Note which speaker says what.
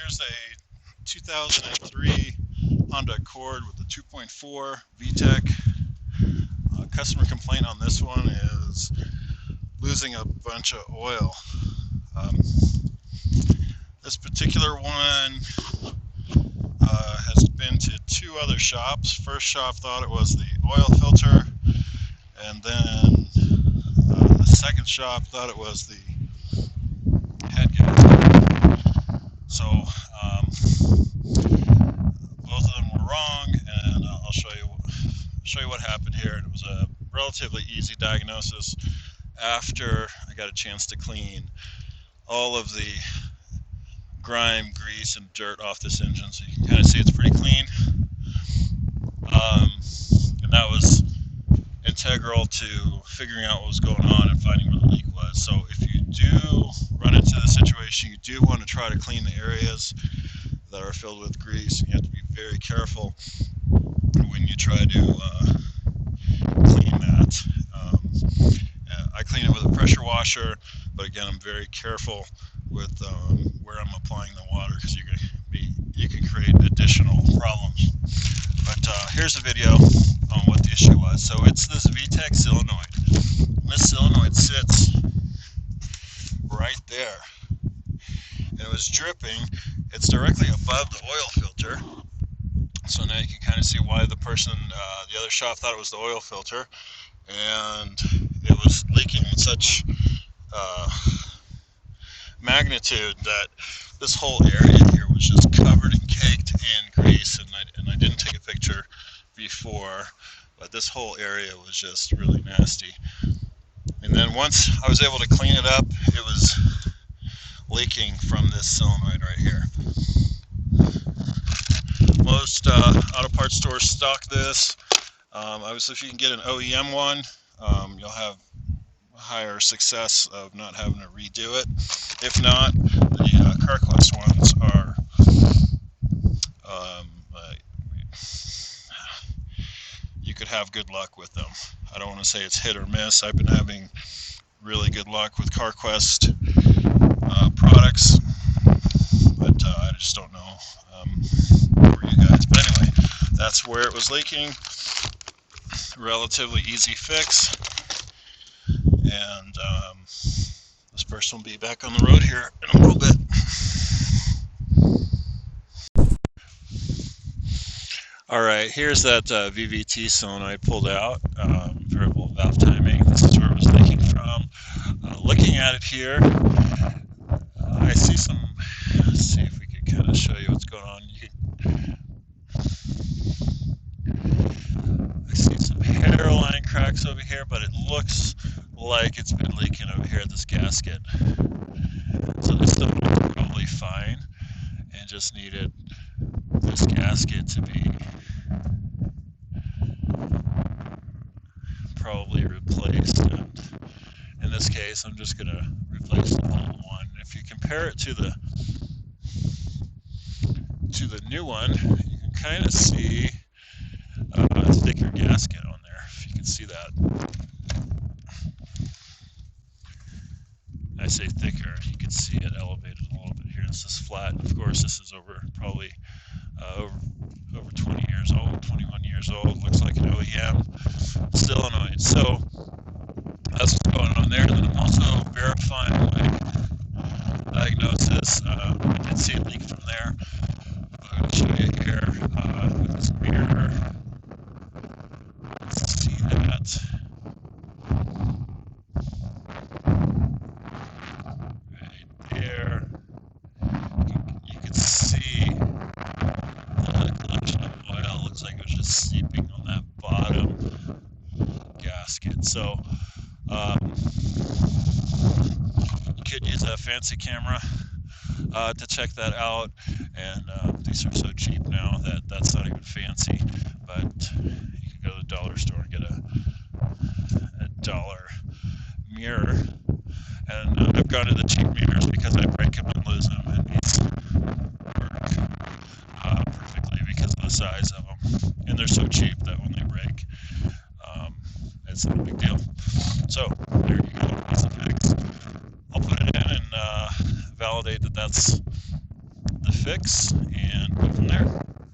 Speaker 1: here's a 2003 Honda Accord with the 2.4 VTEC. Customer complaint on this one is losing a bunch of oil. This particular one has been to two other shops. First shop thought it was the oil filter, and then the second shop thought it was the head gasket. So both of them were wrong, and I'll show you what happened here. It was a relatively easy diagnosis after I got a chance to clean all of the grime, grease, and dirt off this engine. So you can kind of see it's pretty clean, and that was integral to figuring out what was going on and finding where the leak was. So if you do run into the situation, you do want to try to clean the areas that are filled with grease. You have to be very careful when you try to clean that. I clean it with a pressure washer, but again, I'm very careful with where I'm applying the water, because you can create additional problems. But here's a video on what the issue was. So it's this VTEC solenoid. This solenoid sits right there, and it was dripping. It's directly above the oil filter. So now you can kind of see why the other shop thought it was the oil filter, and it was leaking in such magnitude that this whole area here was just covered and caked in grease, and I didn't take a picture before, but this whole area was just really nasty. And then once I was able to clean it up, it was leaking from this solenoid right here. Most auto parts stores stock this. Obviously, if you can get an OEM one, you'll have higher success of not having to redo it. If not, the CarQuest ones are you could have good luck with them. I don't want to say it's hit or miss. I've been having really good luck with CarQuest products, but I just don't know for you guys. But anyway, that's where it was leaking. Relatively easy fix, and this person will be back on the road here in a little bit. Alright, here's that VVT solenoid pulled out, variable valve timing. This is where it was leaking from. Looking at it here, I see some, let's see if we can kind of show you what's going on. I see some hairline cracks over here, but it looks like it's been leaking over here at this gasket. So this stuff was probably fine, and just needed this gasket to be probably replaced. And in this case, I'm just going to replace the whole one. If you compare it to the new one, you can kind of see a thicker gasket on there, if you can see that. I say thicker, you can see it elevated a little bit here. This is flat, and of course this is probably over 20 years old, 21 years old. Looks like an OEM solenoid. So that's what's going on there. And then I'm also verifying my diagnosis. I did see a leak from there. I'm going to show you here with this mirror. Let's see that. Right there. You can see the collection of oil. Looks like it was just seeping on that bottom gasket. So you could use a fancy camera to check that out, and these are so cheap now that that's not even fancy, but you can go to the dollar store and get a dollar mirror. And I've gone to the cheap mirrors because I break them and lose them, and these work perfectly because of the size of them, and they're so cheap that when they break, it's not a big deal. So there you go, that's a fix. I'll put it in and validate that that's the fix. fix and go from there.